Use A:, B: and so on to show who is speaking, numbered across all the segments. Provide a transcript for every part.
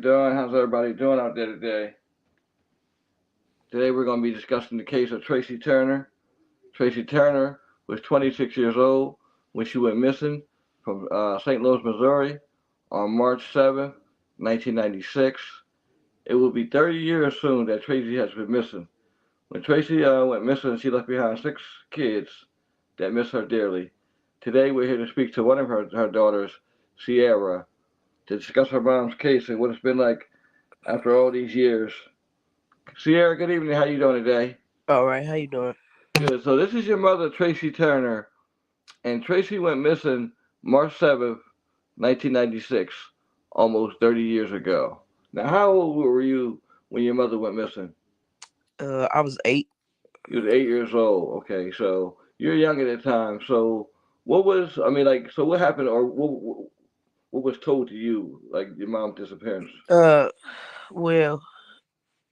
A: doing? How's everybody doing out there today? Today we're going to be discussing the case of Tracey Turner. Tracey Turner was 26 years old when she went missing from St. Louis, Missouri on March 7th, 1996. It will be 30 years soon that Tracey has been missing. When Tracey went missing, she left behind 6 kids that miss her dearly. Today we're here to speak to one of her daughters, Sierra, to discuss her mom's case and what it's been like after all these years. Sierra, good evening. How you doing today?
B: All right, how you doing?
A: Good. So this is your mother, Tracey Turner, and Tracey went missing March 7th, 1996, almost 30 years ago. Now, how old were you when your mother went missing?
B: I was 8.
A: You was 8 years old. Okay, so you're young at the time. So what was, I mean, like, so what happened, or what was told to you, like your mom's disappearance?
B: Uh, well,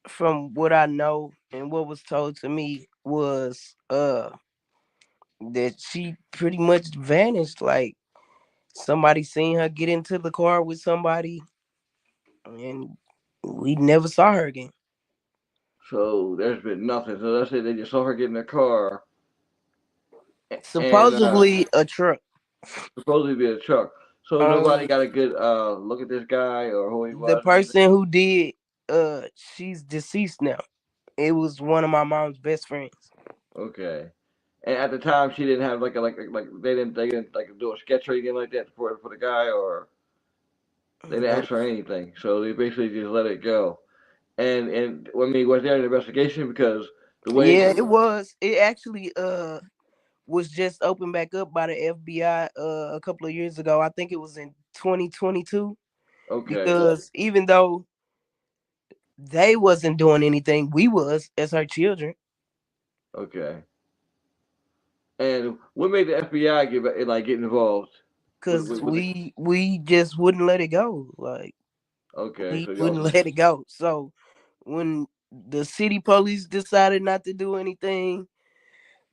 B: from what I know and what was told to me was that she pretty much vanished. Like somebody seen her get into the car with somebody, and we never saw her again.
A: So there's been nothing. So let's say they just saw her get in the car, and
B: Supposedly a truck.
A: supposedly be a truck. So nobody
B: Um,
A: got a good look at this guy or who he
B: the
A: was or anything.
B: person who did, she's deceased now. It was one of my mom's best friends.
A: Okay. And at the time, she didn't have like they didn't like do a sketch or anything like that for the guy, or they didn't
B: Nope.
A: ask her anything. So they basically just let it go. And I mean, was there an investigation because the way
B: Yeah, it was. It actually was just opened back up by the FBI a couple of years ago. I think it was in 2022
A: okay
B: because even though they wasn't doing anything, we was as her children
A: okay. And what made the FBI get involved?
B: cuz
A: With the
B: we just wouldn't let it go. Like
A: okay,
B: we
A: so
B: wouldn't
A: y'all
B: let it go. So when the city police decided not to do anything,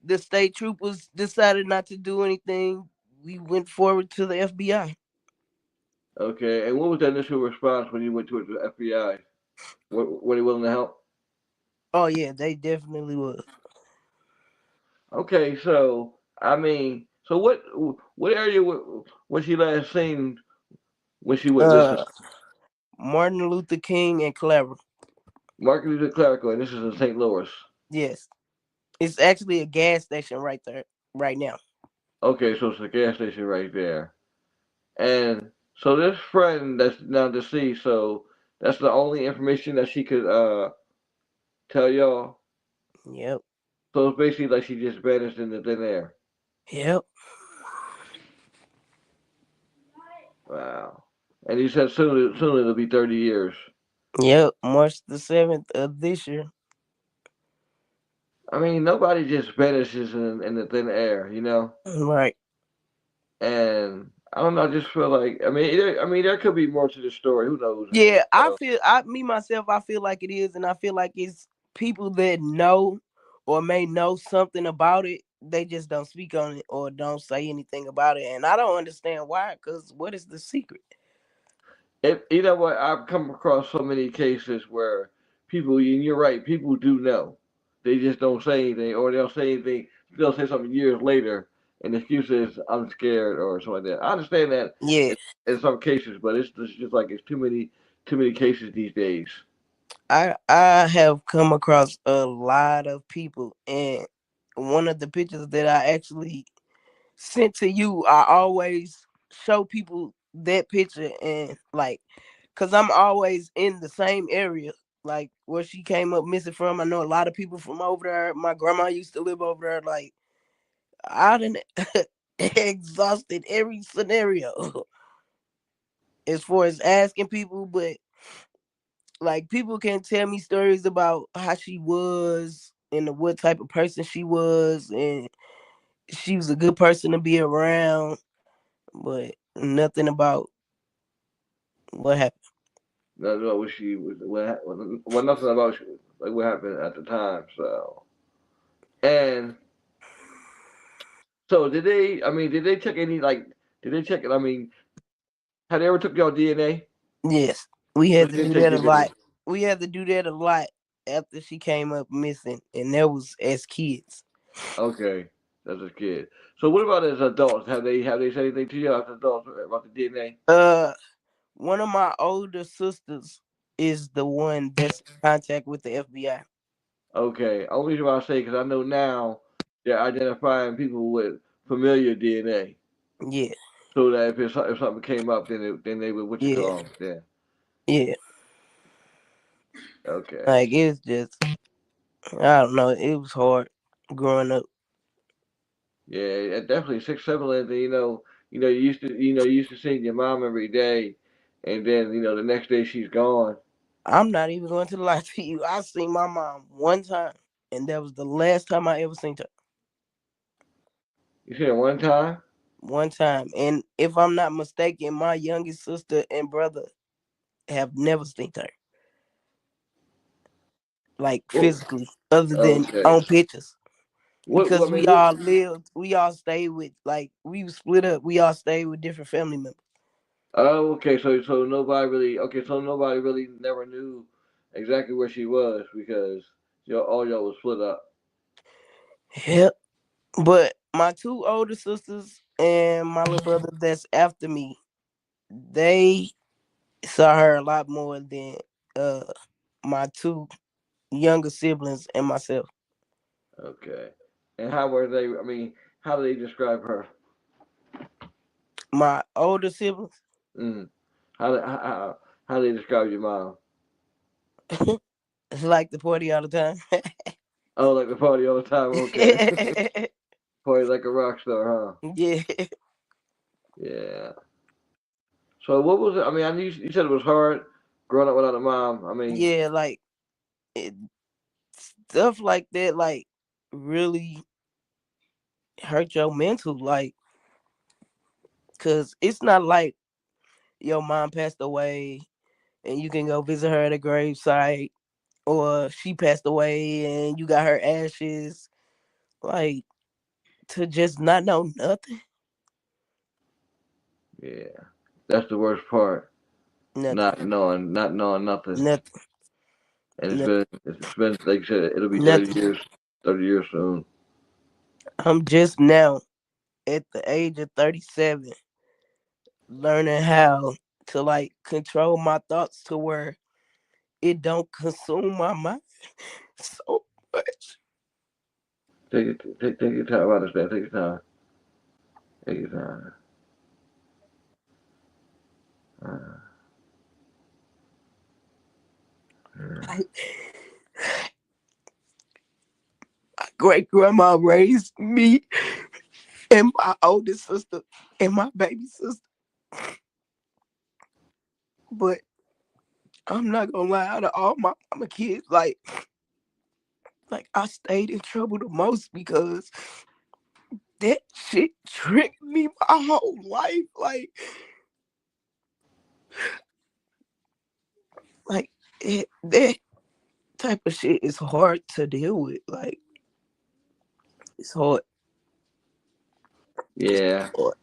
B: the state troopers decided not to do anything, we went forward to the FBI.
A: okay. And what was the initial response when you went to the FBI? Were they willing to help?
B: Oh yeah, they definitely was.
A: Okay, so I mean, so what area was she last seen when she went missing?
B: Uh Martin Luther King and Clever.
A: Market Luther Clerical, and this is in St. Louis.
B: Yes. It's actually a gas station right there, right now.
A: Okay, so it's a gas station right there. And so this friend that's now deceased, so that's the only information that she could tell y'all.
B: Yep.
A: So it's basically like she just vanished in the thin air.
B: Yep.
A: Wow. And you said soon it'll be 30 years.
B: Yep. March the 7th of this year.
A: I mean, nobody just vanishes in the thin air, you know.
B: Right.
A: And I don't know. I just feel like there could be more to the story. Who knows?
B: Yeah, me myself, I feel like it is, and I feel like it's people that know or may know something about it. They just don't speak on it or don't say anything about it, and I don't understand why. Cause what is the secret?
A: You know what? I've come across so many cases where people, and you're right, people do know. They just don't say anything, or they'll say anything. They'll say something years later, and the excuse is I'm scared or something like that. I understand that
B: Yeah,
A: in some cases, but it's just like it's too many cases these days.
B: I have come across a lot of people, and one of the pictures that I actually sent to you, I always show people that picture and like, cause I'm always in the same area, like where she came up missing from. I know a lot of people from over there. My grandma used to live over there. Like I didn't exhausted every scenario as far as asking people, but like people can tell me stories about how she was and what type of person she was, and she was a good person to be around, but nothing about what happened.
A: Nothing about what she was, well, nothing about like what happened at the time. So, and so did they? I mean, did they check any like? Did they check it? I mean, had they ever took your DNA?
B: Yes. We
A: So
B: had
A: she
B: to
A: didn't
B: do
A: take
B: that
A: your
B: a lot.
A: video.
B: We had to do that a lot after she came up missing, and that was as kids.
A: Okay, as a kid. So what about as adults? Have they said anything to you as adults about the DNA?
B: Uh, one of my older sisters is the one that's in contact with the FBI.
A: Okay, only reason why I say because I know now they're identifying people with familiar DNA,
B: Yeah,
A: so that if something came up, then they would what you
B: yeah,
A: call them. Yeah.
B: yeah.
A: Okay.
B: Like it's just, I don't know. It was hard growing up.
A: Yeah, definitely 6 7 you used to see your mom every day, and then the next day she's gone.
B: I'm not even going to lie to you. I seen my mom one time, and that was the last time I ever seen her.
A: You seen her one time?
B: One time, and if I'm not mistaken, my youngest sister and brother have never seen her, like
A: Well,
B: physically, other than
A: okay.
B: on pictures.
A: What
B: Because
A: I mean
B: we
A: what?
B: all lived, we all stayed with, like we was split up. We all stayed with different family members.
A: Oh, okay. So nobody really. Okay, so nobody really never knew exactly where she was because all y'all was split up.
B: Yep. But my two older sisters and my little brother that's after me, they saw her a lot more than uh my two younger siblings and myself.
A: Okay. And how were they? I mean, how do they describe her?
B: My older siblings,
A: Mm. How do they describe your mom?
B: it's like the party all the time.
A: Oh, like the party all the time. Okay. Party like a rock star, huh?
B: Yeah,
A: Yeah. So what was it? I mean, I knew you said it was hard growing up without a mom. I mean,
B: yeah, like it, stuff like that, like really hurt your mental, like, cause it's not like your mom passed away and you can go visit her at a gravesite, or she passed away and you got her ashes. Like, to just not know nothing,
A: yeah, that's the worst part.
B: nothing,
A: Not knowing nothing.
B: nothing,
A: And
B: nothing,
A: it's been like you said, it'll be
B: nothing.
A: 30 years soon.
B: I'm just now at the age of 37 learning how to like control my thoughts to where it don't consume my mind so much.
A: Take your time about this, man. Take your time. Take your time. Uh, yeah.
B: Like, my great grandma raised me and my oldest sister and my baby sister. But I'm not gonna lie, out of all my mama kids, like I stayed in trouble the most because that shit triggered me my whole life. That type of shit is hard to deal with. Like, it's hard. It's
A: Yeah.
B: hard.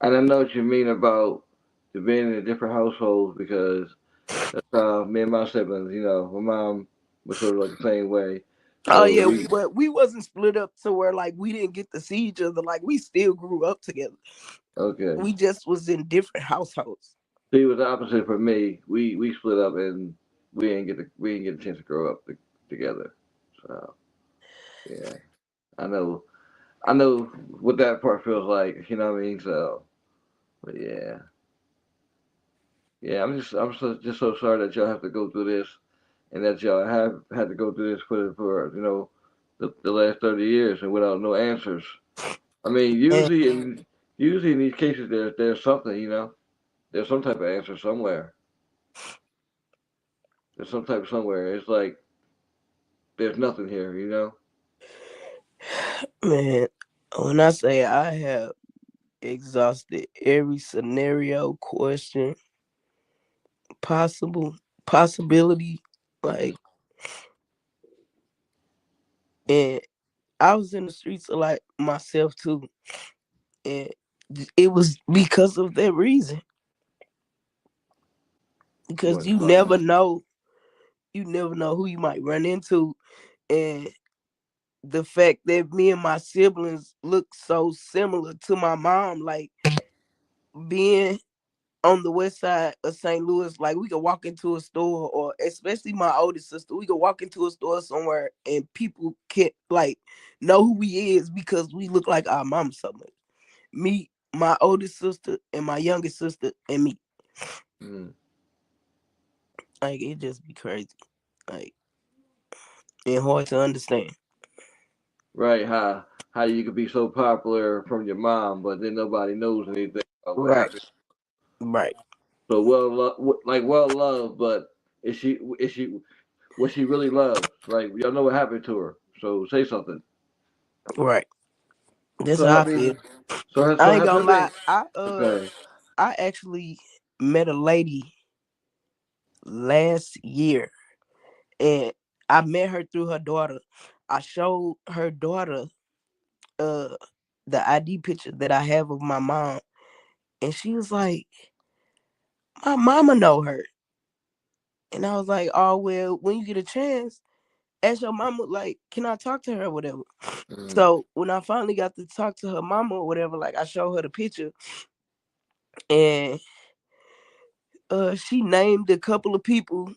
A: And I know what you mean about the being in a different household because that's how me and my siblings, my mom was sort of like the same way.
B: Oh
A: So
B: yeah,
A: we
B: but we wasn't split up to where like we didn't get to see each other. Like, we still grew up together.
A: okay.
B: We just was in different households.
A: See, it was the opposite for me. We split up and we didn't get a chance to grow up together. So yeah, I know I know what that part feels like. You know what I mean? So, but yeah. Just so sorry that y'all have to go through this, and that y'all have had to go through this for the last 30 years and without no answers. I mean,
B: And
A: usually in these cases there's something. There's some type of answer somewhere. There's some type of somewhere. It's like there's nothing here.
B: man, when I say I have exhausted every scenario, question, possible possibility, like, and I was in the streets a lot myself too, and it was because of that reason. because
A: Wasn't funny.
B: you never know who you might run into, and the fact that me and my siblings look so similar to my mom, like being on the west side of St. Louis, like we could walk into a store, or especially my oldest sister, we could walk into a store somewhere and people can't like know who we is because we look like our mom so much. Me, my oldest sister, and my youngest sister, and me.
A: Mm.
B: Like it just be crazy, like and hard to understand.
A: Right? How you could be so popular from your mom, but then nobody knows anything about what
B: Right,
A: happened.
B: right.
A: So well loved, but is she what she really loves? Right? Y'all know what happened to her. So say something.
B: Right. That's
A: So
B: how
A: I
B: I feel.
A: mean, so
B: I ain't
A: has
B: gonna
A: her been
B: lie.
A: okay?
B: I actually met a lady last year, and I met her through her daughter. I showed her daughter uh the ID picture that I have of my mom, and she was like, "My mama know her." And I was like, "Oh well, when you get a chance, ask your mama like, can I talk to her or whatever."
A: Mm.
B: So when I finally got to talk to her mama or whatever, like I showed her the picture, and she named a couple of people.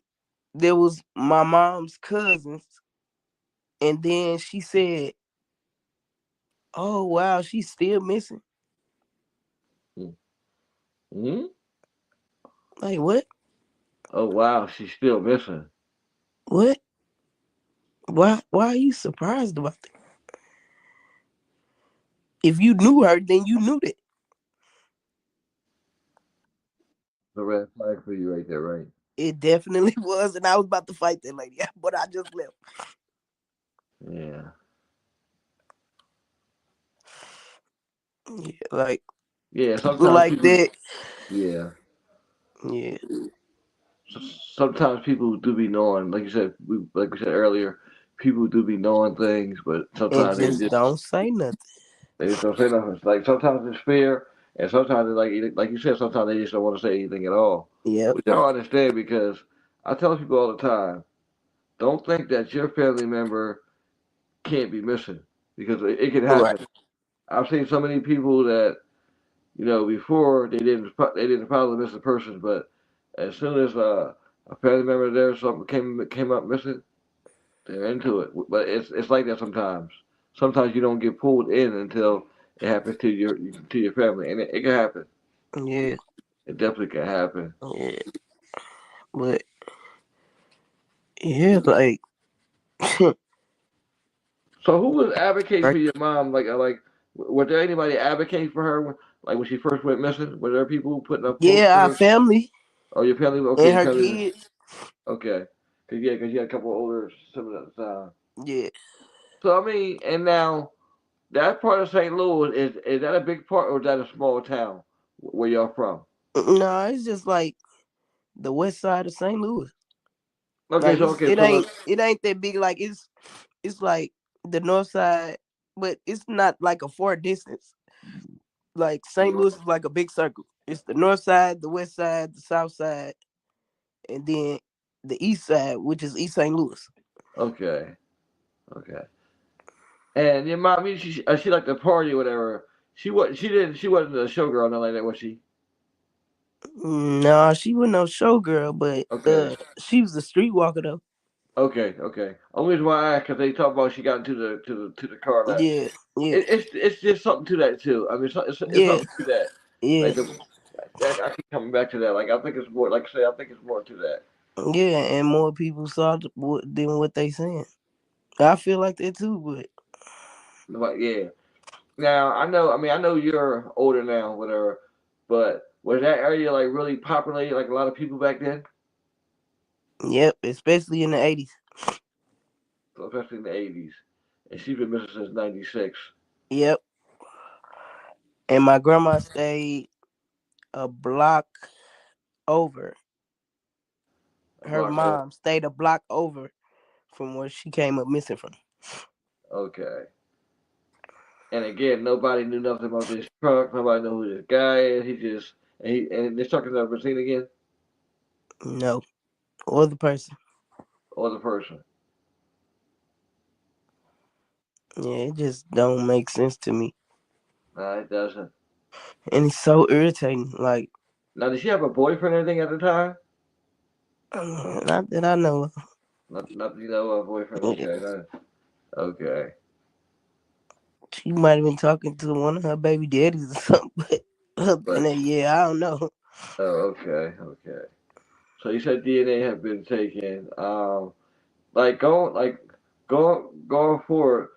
B: There was my mom's cousins, and then she said, "Oh wow, she's still missing."
A: Mm.
B: Like what?
A: Oh wow, she's still missing.
B: What? Why are you surprised about that? If you knew her, then you knew that.
A: The red flag for you right there, right?
B: It definitely was, and I was about to fight that lady, but I just left.
A: Yeah.
B: Yeah, like
A: Yeah.
B: people
A: Sometimes
B: like
A: people.
B: that.
A: Yeah.
B: Yeah,
A: Sometimes people do be knowing, like you said, like we said earlier, people do be knowing things, but
B: and
A: sometimes
B: just don't say nothing.
A: they just don't say nothing. It's like sometimes it's fear, and sometimes it's like you said, sometimes they just don't want to say anything at all,
B: Yep.
A: which I don't understand because I tell people all the time, don't think that your family member can't be missing because it can
B: Right.
A: happen. I've seen so many people that before they didn't file a missing person, but as soon as a family member there something came up missing, they're into it. But it's like that sometimes. Sometimes you don't get pulled in until it happens to your family, and it can happen.
B: Yeah.
A: It definitely can happen.
B: Yeah. But yeah, like
A: So who was advocating
B: right.
A: for your mom? Like, was there anybody advocating for her when she first went missing? Were there people putting up
B: Yeah, our
A: posters?
B: family
A: Oh, your family? Okay,
B: and
A: your
B: her
A: family.
B: kids.
A: Okay, cause you had a couple older siblings at the time.
B: Yeah.
A: So I mean, and now that part of St. Louis is that a big part or is that a small town where y'all from?
B: No, it's just like the west side of St. Louis.
A: Okay,
B: Like
A: so
B: it ain't that big. Like it's like the north side, but it's not like a far distance. Like St. Louis is like a big circle. It's the north side, the west side, the south side, and then the east side, which is East St. Louis.
A: okay, okay. And your mom, I mean, she liked to party or whatever. She wasn't a showgirl, nothing like that, was she?
B: No, she was no showgirl, but
A: Okay,
B: she was a streetwalker though.
A: okay. Only reason why I asked because they talk about she got into the car and that.
B: Yeah, yeah,
A: It's just something to that too. I mean, it's
B: yeah,
A: something to that.
B: yeah,
A: Like I keep coming back to that. Like I think it's more. Like I say, I think it's more to that.
B: yeah, and more people saw than what they saying. I feel like that too, but
A: But yeah. Now I know. I mean, I know you're older now, whatever. But was that area like really populated? Like a lot of people back then,
B: yep, especially in the 80s.
A: especially in the '80s. And she's been missing since '96.
B: Yep, and my grandma stayed a block over.
A: A
B: Her
A: block over.
B: mom stayed a block over from where she came up missing from.
A: Okay. And again, nobody knew nothing about this truck. Nobody knew who this guy is. He just and this truck is never been seen again.
B: No, or the person.
A: or the person?
B: Yeah, it just don't make sense to me,
A: No, it doesn't.
B: and it's so irritating. Like,
A: Now, did she have a boyfriend or anything at the time?
B: not that I know of.
A: Not you know, a boyfriend.
B: Yeah,
A: Okay, okay.
B: she might have been talking to one of her baby daddies or something, but other than
A: But
B: that, yeah, I don't know.
A: okay, okay. So you said DNA had been taken. Like going forward.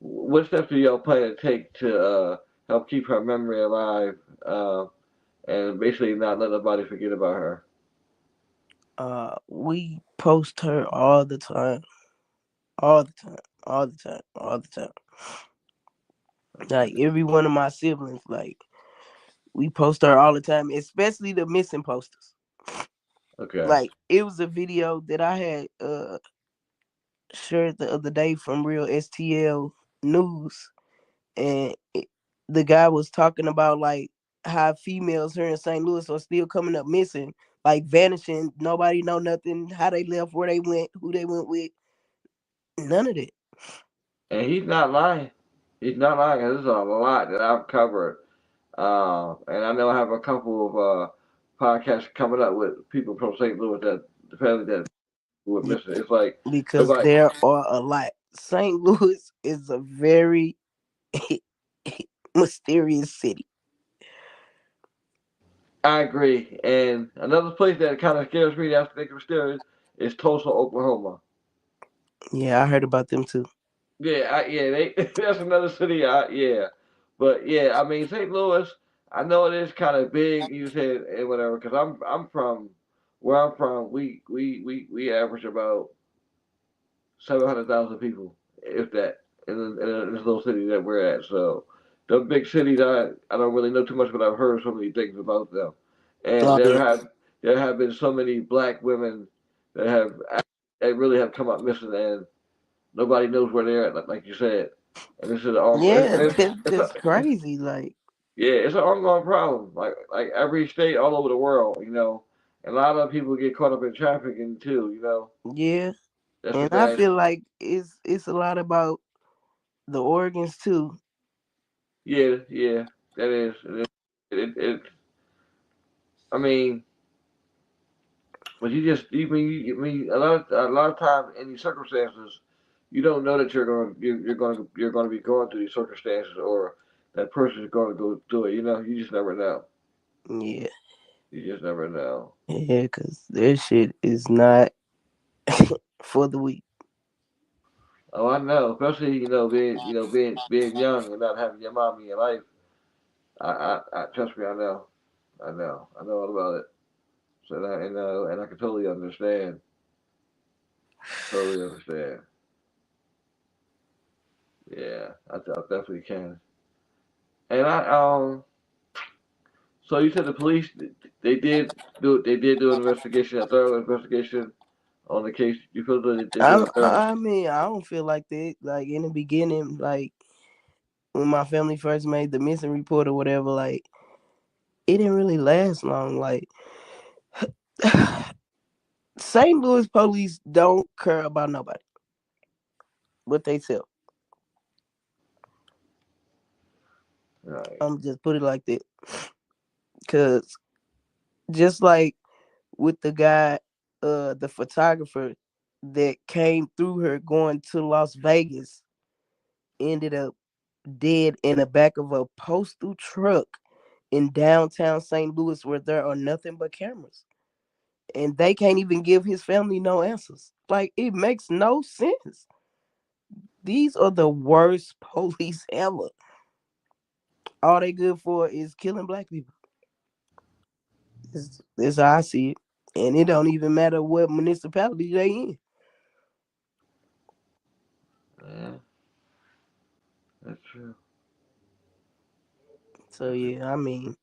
A: What steps do y'all plan to take to help keep her memory alive, uh, and basically not let nobody forget about her?
B: We post her all the time, all the time, all the time, all the time. Like
A: Okay.
B: every one of my siblings, like we post her all the time, especially the missing posters.
A: Okay.
B: Like it was a video that I had shared the other day from Real STL News, and the guy was talking about like how females here in St. Louis are still coming up missing, like vanishing. Nobody know nothing, how they left, where they went, who they went with. None of that.
A: And he's not lying. He's not lying. 'Cause there's a lot that I've covered, and I know I have a couple of podcasts coming up with people from St. Louis that the family that went
B: Yeah,
A: missing. It's like
B: because
A: nobody.
B: there are a lot. St. Louis is a very mysterious city.
A: I agree. And another place that kind of scares me that I think of mysterious is Tulsa, Oklahoma.
B: Yeah, I heard about them too.
A: Yeah, yeah, they that's another city. Yeah, but yeah, I mean St. Louis. I know it is kind of big. You said and whatever, because I'm from where I'm from. We average about 700,000 people, if that, in this little city that we're at. So the big cities, I don't really know too much, but I've heard so many things about them, and
B: Oh yeah,
A: there have been so many black women that have that really have come up missing, and nobody knows where they're at, like you said. And this is an
B: yeah,
A: it's
B: that's crazy. Like,
A: yeah, it's an ongoing problem. Like every state all over the world, you know. And a lot of people get caught up in trafficking too, you know.
B: yeah,
A: That's the
B: and I
A: thing.
B: feel like it's a lot about the organs too.
A: Yeah, yeah, that is. It I mean, but I mean a lot of times in these circumstances, you don't know that you're going to be going through these circumstances or that person is going to go through it. You know, you just never know.
B: Yeah,
A: You just never know.
B: yeah, because their shit is not for the weak.
A: Oh, I know. Especially being young and not having your mom in your life. I trust me. I know. I know all about it. So and I can totally understand. Totally understand. Yeah, I definitely can. And so you said the police they did do an investigation, a thorough investigation on the case. You feel that they did a thorough?
B: I mean, I don't feel like that. Like in the beginning, like when my family first made the missing report or whatever, like it didn't really last long. Like St. Louis police don't care about nobody, but they sell.
A: Right.
B: I'm just put it like that, cause just like with the guy, the photographer that came through her going to Las Vegas, ended up dead in the back of a postal truck in downtown St. Louis where there are nothing but cameras. And they can't even give his family no answers. Like it makes no sense. These are the worst police ever. All they good for is killing black people. This how I see it. And it don't even matter what municipality they in.
A: Yeah, that's true.
B: So yeah, I mean,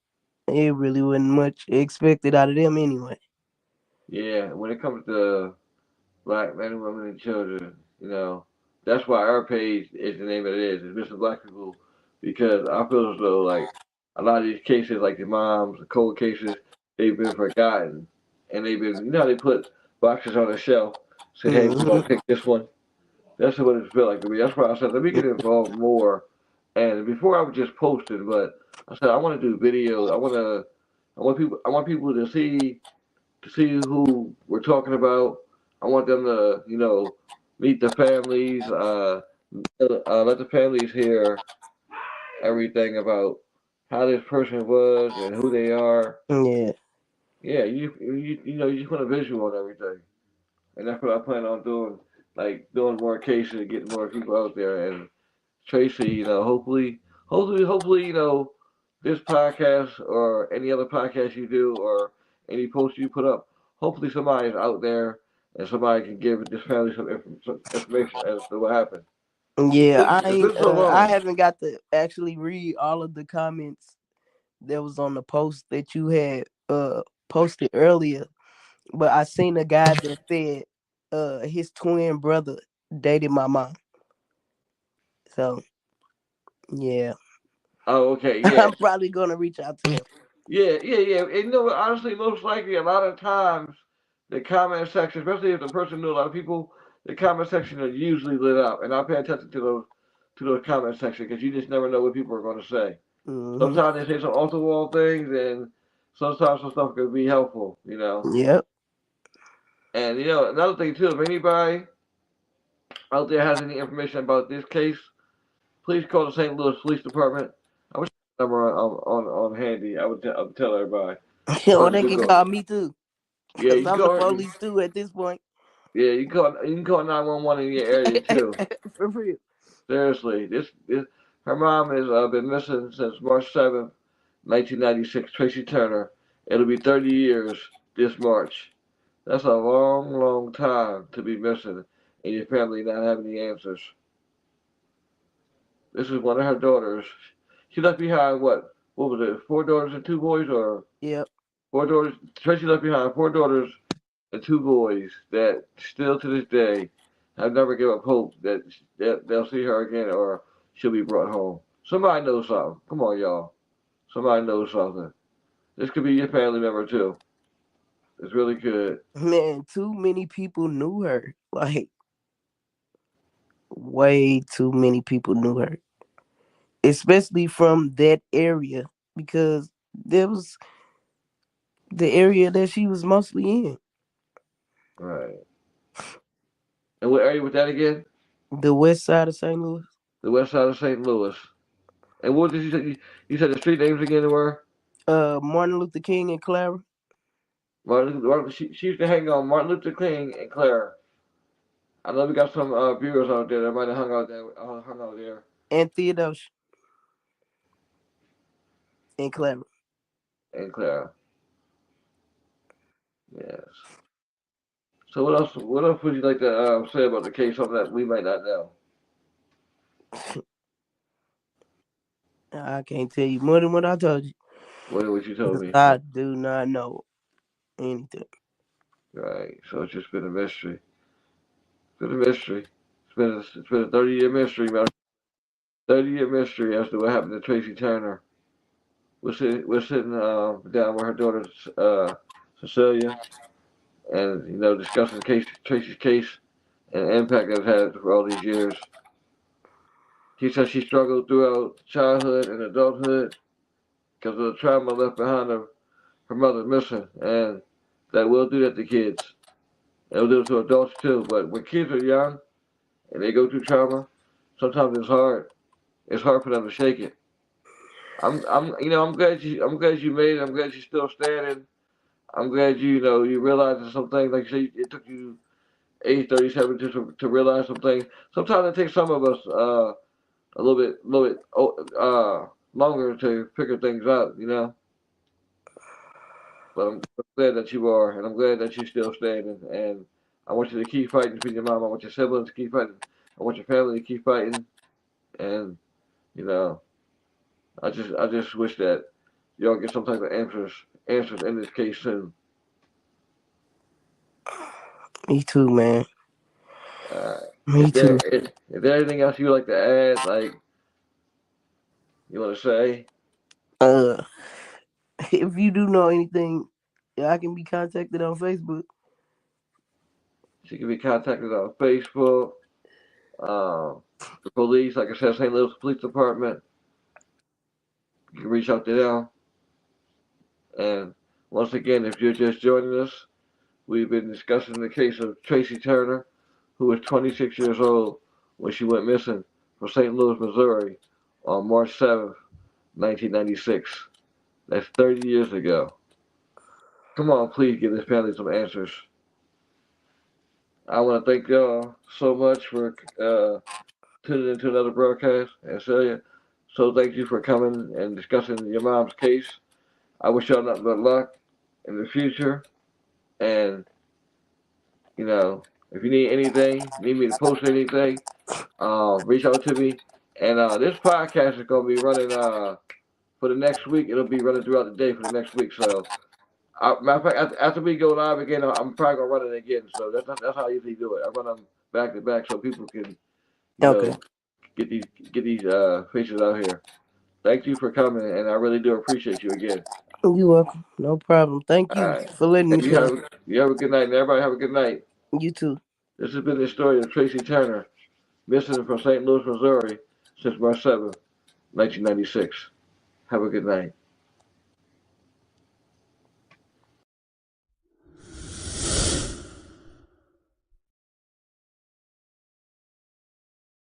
B: it really wasn't much expected out of them anyway.
A: Yeah, when it comes to black men, women, and children, that's why our page is the name it is. It's Missing Black People because I feel as though like a lot of these cases, like the moms, the cold cases, they've been forgotten, and they've been, you know, how they put boxes on the shelf, say, hey, we're
B: Hmm.
A: gonna pick this one. That's what it felt like to me. That's why I said, let me get involved more. And before I would just post it, but I said I want to do videos. I want people to see who we're talking about. I want them to, you know, meet the families. Let the families hear everything about how this person was and who they are.
B: Yeah.
A: Yeah, you know, you just want a visual on everything, and that's what I plan on doing. Like doing more cases and getting more people out there. And Tracey, you know, hopefully, you know, this podcast or any other podcast you do or any post you put up, hopefully somebody's out there and somebody can give this family some information as to what happened.
B: Yeah,
A: It's been so
B: I
A: long.
B: haven't got to actually read all of the comments that was on the post that you had posted earlier, but I seen a guy that said his twin brother dated my mom. So yeah,
A: Oh, okay, yeah.
B: I'm probably gonna reach out to him.
A: Yeah. And you know what? Honestly, most likely, a lot of times, the comment section, especially if the person knew a lot of people, the comment section are usually lit up, and I pay attention to those comment section because you just never know what people are going to say.
B: Hmm.
A: Sometimes they say some off the wall things, and sometimes some stuff can be helpful, you know.
B: Yep.
A: And you know, another thing too, if anybody out there has any information about this case, please call the St. Louis Police Department. I wish I had the number on handy. I would tell everybody.
B: Or
A: But
B: they
A: you
B: can
A: go.
B: call me too,
A: Yeah,
B: cause
A: you can
B: I'm the
A: call.
B: police too at this point.
A: Yeah, you can call 911 in your area too.
B: For real.
A: Seriously, this her mom has been missing since March 7th, 1996. Tracey Turner. It'll be 30 years this March. That's a long time to be missing and your family not having the answers. This is one of her daughters. She left behind what? What was it? Four daughters and two boys, or
B: Yep.
A: four daughters? Tracy left behind four daughters and two boys that still to this day have never given up hope that they'll see her again or she'll be brought home. Somebody knows something. Come on, y'all. Somebody knows something. This could be your family member too. It's really good.
B: Man, too many people knew her. Like way too many people knew her, especially from that area because there was the area that she was mostly in,
A: Right. And what area was that again?
B: the west side of St. Louis.
A: The west side of St. Louis. And what did you say? You said the street names again were?
B: Martin Luther King and Clara.
A: She used to hang on Martin Luther King and Claire. I know we got some viewers out there that might have hung out there,
B: And Theodosia and Clara.
A: and Claire. Yes. So what else? What else would you like to say about the case? Something that we might not know.
B: I can't tell you more than what I told you.
A: What you told
B: 'Cause
A: me.
B: I do not know anything.
A: Right. So it's just been a mystery. It's been a mystery. It's been a 30-year mystery, man. 30-year mystery as to what happened to Tracy Turner. We're sitting down with her daughter Cecilia, and you know discussing Tracy's case and the impact it's had for all these years. She said she struggled throughout childhood and adulthood because of the trauma left behind her mother missing, and that will do that to kids. It'll do it to adults too. But when kids are young and they go through trauma, sometimes it's hard. It's hard for them to shake it. You know, I'm glad you made it. I'm glad you're still standing. I'm glad you know, you realize that some things, like you say, it took you age 37 to realize some things. Sometimes it takes some of us a little bit longer to figure things out, you know. But I'm glad that you are, and I'm glad that you're still standing. And I want you to keep fighting for your mom. I want your siblings to keep fighting. I want your family to keep fighting. And you know, I just wish that y'all get some type of answers in this case soon.
B: Me too, man.
A: Uh,
B: Me too.
A: is there anything else you would like to add? Like you want to say?
B: Uh, if you do know anything Yeah, I can be contacted on Facebook.
A: She can be contacted on Facebook. The police, like I said, St. Louis Police Department. You can reach out to them. And once again, if you're just joining us, we've been discussing the case of Tracey Turner, who was 26 years old when she went missing from St. Louis, Missouri on March 7th, 1996. That's 30 years ago. Come on, please give this family some answers. I want to thank y'all so much for tuning into another broadcast. And Celia, so thank you for coming and discussing your mom's case. I wish y'all nothing but luck in the future. And, you know, if you need anything, need me to post anything, reach out to me. And this podcast is going to be running for the next week. It'll be running throughout the day for the next week. So, matter of fact, after we go live again, I'm probably going to run it again. So that's how I usually do it. I run them back to back so people can, you
B: Okay.
A: know, get these faces out here. Thank you for coming, and I really do appreciate you again.
B: You welcome. No problem. Thank
A: All
B: you
A: right.
B: for letting
A: And
B: me come.
A: you have a good night, and everybody have a good night.
B: You too.
A: This has been the story of Tracey Turner, missing from St. Louis, Missouri, since March 7th, 1996. Have a good night.